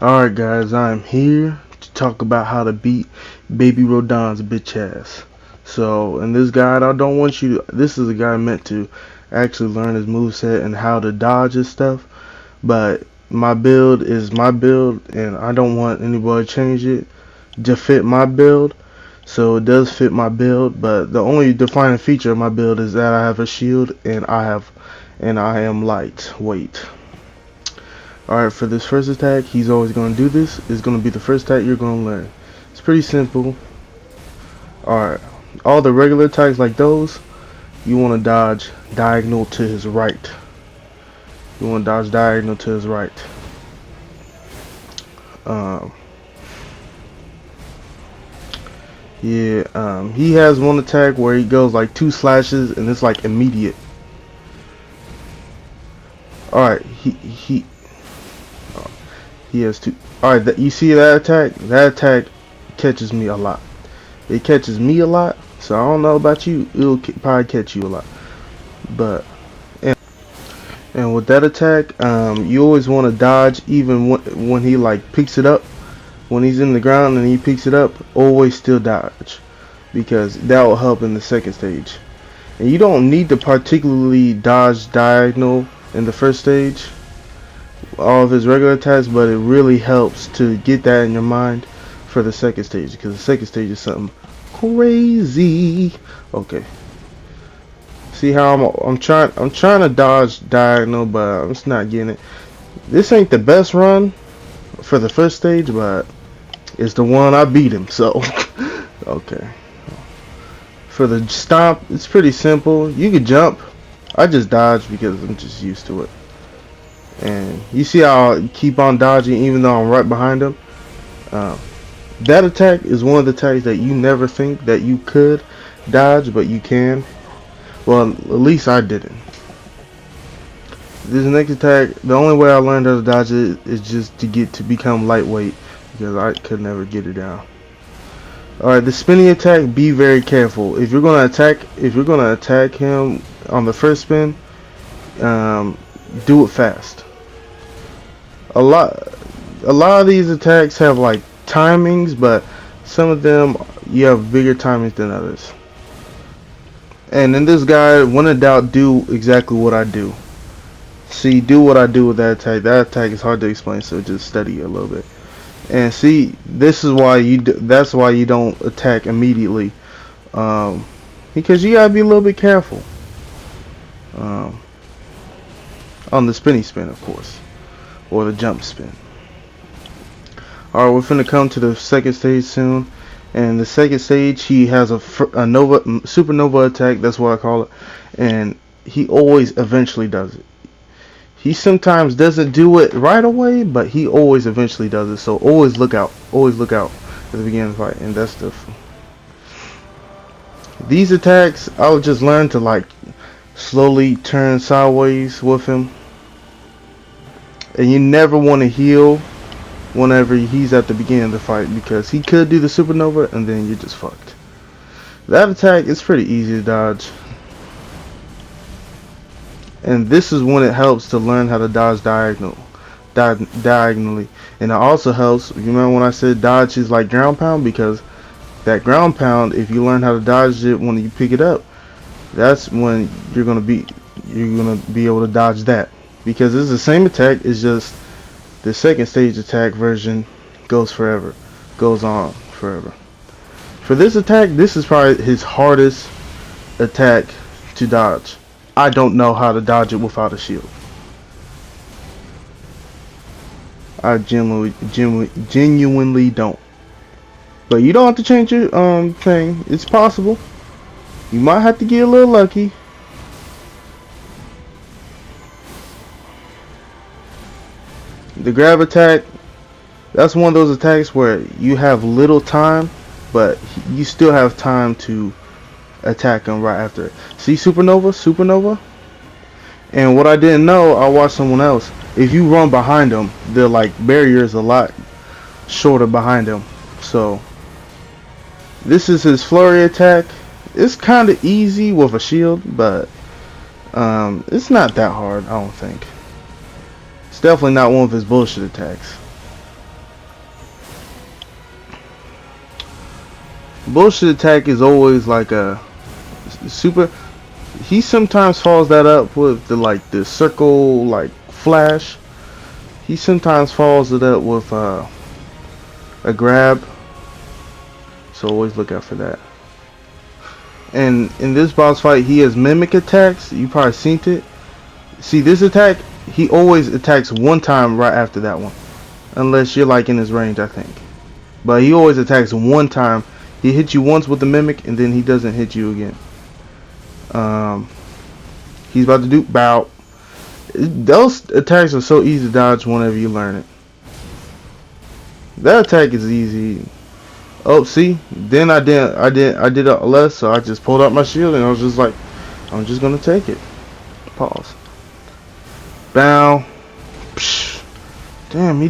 Alright guys, I'm here to talk about how to beat Baby Radahn's bitch ass. So, in this guide, I don't want you to, this is a guide meant to actually learn his moveset and how to dodge his stuff, but my build is my build and I don't want anybody to change it to fit my build. So it does fit my build, but the only defining feature of my build is that I have a shield and I am lightweight. Alright, for this first attack, he's always going to do this. It's going to be the first attack you're going to learn. It's pretty simple. Alright, all the regular attacks like those, you want to dodge diagonal to his right. You want to dodge diagonal to his right. He has one attack where he goes like 2 slashes and it's like immediate. Alright, he has 2. Alright, you see that attack? That attack catches me a lot. It catches me a lot, so I don't know about you. It'll probably catch you a lot. But and with that attack, you always want to dodge even when he like picks it up. When he's in the ground and he picks it up, always still dodge, because that will help in the second stage. And you don't need to particularly dodge diagonal in the first stage, all of his regular attacks, but it really helps to get that in your mind for the second stage, because the second stage is something crazy. Okay. See how I'm trying to dodge diagonal, but I'm just not getting it. This ain't the best run for the first stage, but it's the one I beat him, so okay. For the stomp, it's pretty simple. You can jump. I just dodge because I'm just used to it. And you see how I keep on dodging even though I'm right behind him. That attack is one of the attacks that you never think that you could dodge, but you can. Well, at least I didn't. This next attack, the only way I learned how to dodge it is just to become lightweight, because I could never get it down. Alright, the spinning attack, be very careful. If you're gonna attack him on the first spin, do it fast. A lot of these attacks have like timings, but some of them you have bigger timings than others. And in this guide, when in doubt, do exactly what I do. See, do what I do with that attack. That attack is hard to explain, so just study it a little bit. And see, this is why that's why you don't attack immediately, because you gotta be a little bit careful on the spinny spin, of course, or the jump spin. Alright, we're finna come to the second stage soon. And the second stage, he has a supernova attack, that's what I call it, and he always eventually does it. He sometimes doesn't do it right away, but he always eventually does it. So always look out at the beginning of the fight. And that's these attacks, I'll just learn to like slowly turn sideways with him. And you never want to heal whenever he's at the beginning of the fight, because he could do the supernova and then you're just fucked. That attack is pretty easy to dodge. And this is when it helps to learn how to dodge diagonally. And it also helps, you remember when I said dodge is like ground pound, because that ground pound, if you learn how to dodge it when you pick it up, that's when you're gonna be able to dodge that, because it's the same attack. It's just the second stage attack version goes on forever. For this attack, this is probably his hardest attack to dodge. I don't know how to dodge it without a shield. I genuinely don't. But you don't have to change your thing. It's possible. You might have to get a little lucky. The grab attack, that's one of those attacks where you have little time, but you still have time to attack him right after it. See, supernova. And what I didn't know, I watched someone else. If you run behind him, the like barrier is a lot shorter behind him. So this is his flurry attack. It's kind of easy with a shield, but it's not that hard, I don't think. It's definitely not one of his bullshit attacks. Bullshit attack is always like a super. He sometimes follows that up with the like the circle like flash. He sometimes follows it up with a grab. So always look out for that. And in this boss fight, he has mimic attacks. You probably seen it. See this attack? He always attacks one time right after that one, unless you're like in his range, I think. But he always attacks one time. He hits you once with the mimic, and then he doesn't hit you again. He's about to do bow. Those attacks are so easy to dodge whenever you learn it. That attack is easy. Oh, see, then I did it less, so I just pulled out my shield and I was just like, I'm just gonna take it. Pause. Bow. Psh. Damn,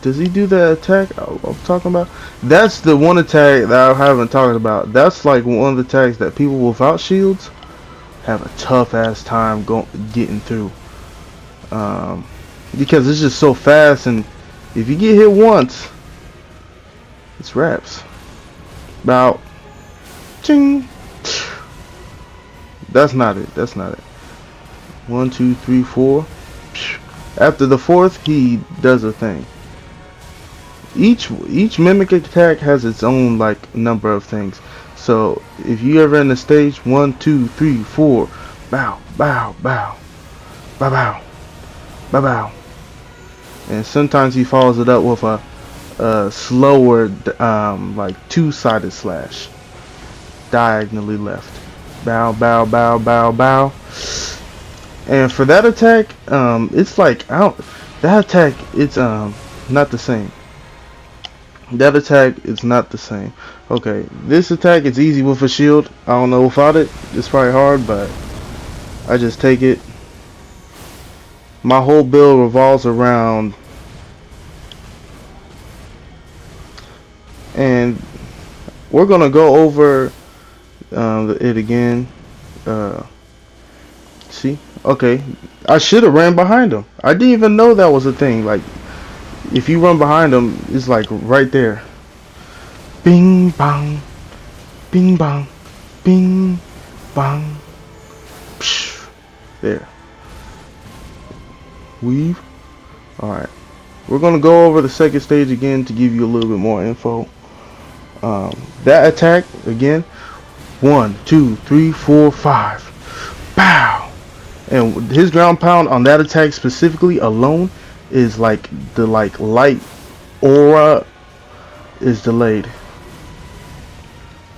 does he do that attack I'm talking about? That's the one attack that I haven't talked about. That's like one of the attacks that people without shields have a tough ass time getting through. Because it's just so fast, and if you get hit once, it's wraps. About ching. That's not it. That's not it. 1, 2, 3, 4. After the fourth, he does a thing. Each mimic attack has its own like number of things. So if you ever in the stage 1, 2, 3, 4, bow, bow, bow, bow, bow, bow, bow, and sometimes he follows it up with a slower like two-sided slash, diagonally left, bow, bow, bow, bow, bow. And for that attack, it's like that attack, it's not the same. That attack is not the same. Okay, this attack is easy with a shield. I don't know without it, it's probably hard, but I just take it. My whole build revolves around, and we're gonna go over it again. See, okay, I should have ran behind him. I didn't even know that was a thing. Like, if you run behind him, it's like right there. Bing bang, bing bang, bing bang. Psh, there. Weave. Alright. We're going to go over the second stage again to give you a little bit more info. That attack, again. 1, 2, 3, 4, 5. Bow! And his ground pound on that attack specifically alone is like the light aura is delayed.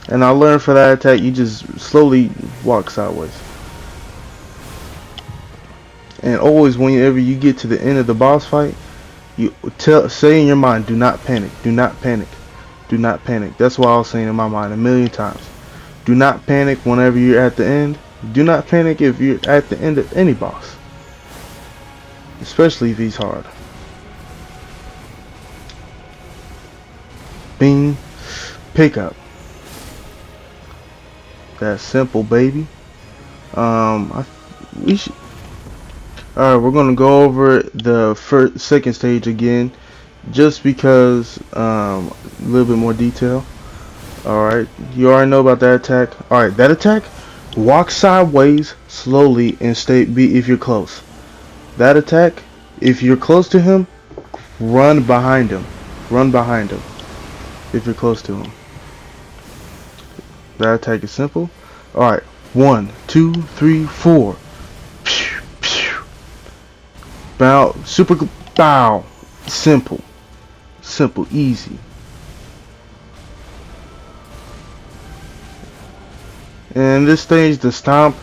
And I learned for that attack, you just slowly walk sideways. And always whenever you get to the end of the boss fight, you say in your mind, do not panic, do not panic, do not panic. That's what I was saying in my mind a million times. Do not panic whenever you're at the end. Do not panic if you're at the end of any boss, especially if he's hard. Bing, pick up. That's simple, baby. We should. Alright, we're gonna go over the second stage again, just because a little bit more detail. Alright, you already know about that attack. Alright, that attack, walk sideways slowly and if you're close. That attack, if you're close to him, run behind him. Run behind him if you're close to him. That attack is simple. Alright, 1, 2, 3, 4. Bow, super bow. Simple, easy. And this stage, the stomp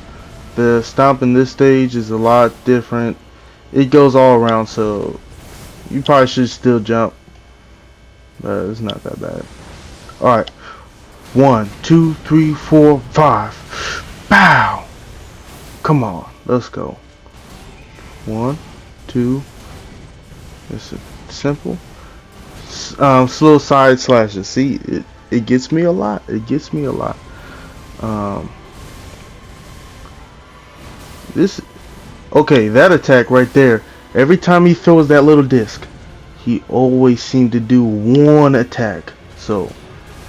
in this stage is a lot different. It goes all around, so you probably should still jump, but it's not that bad. Alright, 1, 2, 3, 4, 5. Bow. Come on, let's go. 1, 2. It's simple. Slow side slashes. See, it gets me a lot. It gets me a lot. Okay, that attack right there. Every time he throws that little disc, he always seemed to do one attack. So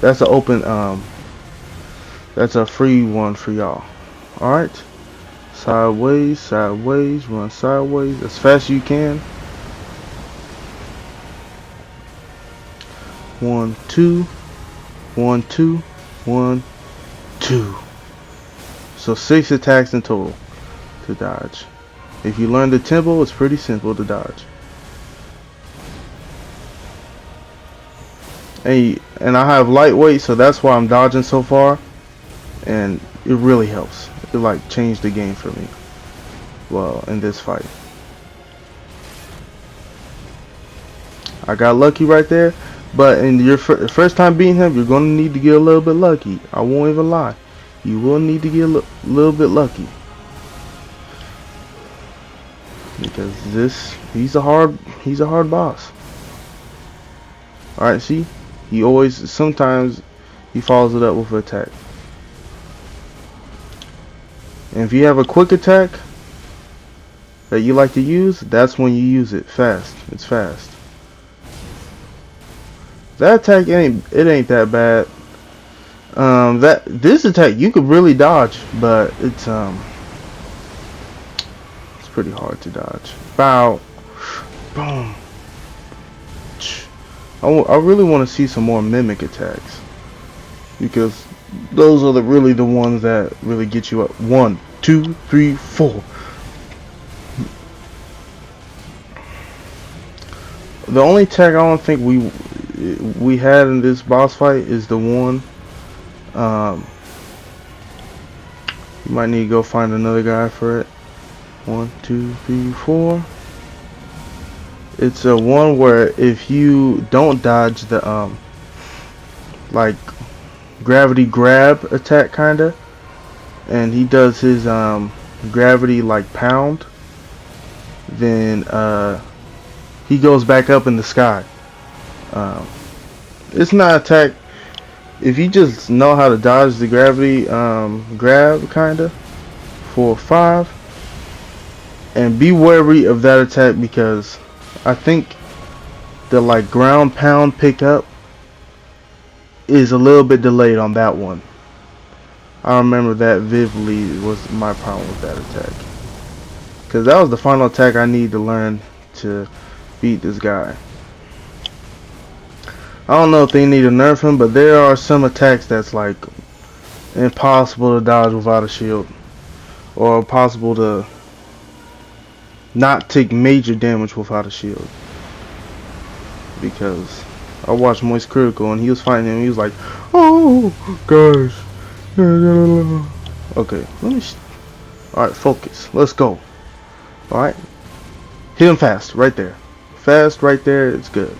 That's an open that's a free one for y'all. Alright. Sideways, sideways, run sideways as fast as you can. 1, 2, 1, 2, 1, 2. So 6 attacks in total to dodge. If you learn the tempo, it's pretty simple to dodge. And I have lightweight, so that's why I'm dodging so far, and it really helps. It like changed the game for me. Well, in this fight, I got lucky right there. But in your first time beating him, you're gonna need to get a little bit lucky. I won't even lie. You will need to get a little bit lucky, because he's a hard boss. All right, see, sometimes he follows it up with an attack. And if you have a quick attack that you like to use, that's when you use it fast. It's fast. That attack it ain't that bad. This attack you could really dodge, but it's pretty hard to dodge. Bow, boom. I really want to see some more mimic attacks, because those are really the ones that really get you up. 1, 2, 3, 4. The only attack I don't think we had in this boss fight is the one. You might need to go find another guy for it. 1, 2, 3, 4. It's a one where if you don't dodge the like gravity grab attack kinda, and he does his gravity like pound, then he goes back up in the sky. It's not attack. If you just know how to dodge the gravity grab kinda for 5, and be wary of that attack, because I think the like ground pound pickup is a little bit delayed on that one. I remember that vividly was my problem with that attack, because that was the final attack I need to learn to beat this guy. I don't know if they need to nerf him, but there are some attacks that's like impossible to dodge without a shield, or possible to not take major damage without a shield. Because I watched Moist Critical and he was fighting him, he was like, "Oh guys, okay, alright, focus, let's go." Alright, hit him fast right there, it's good.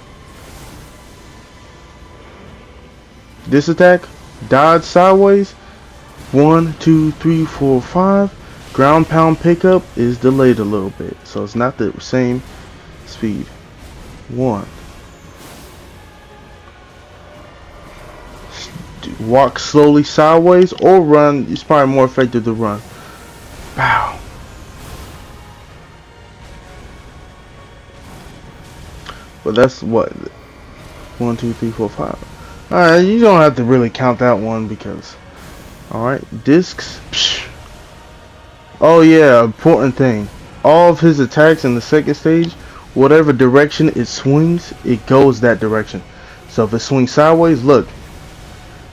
This attack, dodge sideways, 1, 2, 3, 4, 5. Ground pound pickup is delayed a little bit, so it's not the same speed. 1. Walk slowly sideways or run. It's probably more effective to run. Bow. But that's what, 1, 2, 3, 4, 5. Alright, you don't have to really count that one, because alright, discs. Psh. Oh yeah, important thing. All of his attacks in the second stage, whatever direction it swings, it goes that direction. So if it swings sideways, look.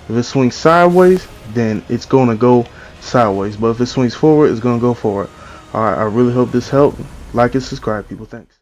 If it swings sideways, then it's gonna go sideways. But if it swings forward, it's gonna go forward. Alright, I really hope this helped. Like and subscribe, people. Thanks.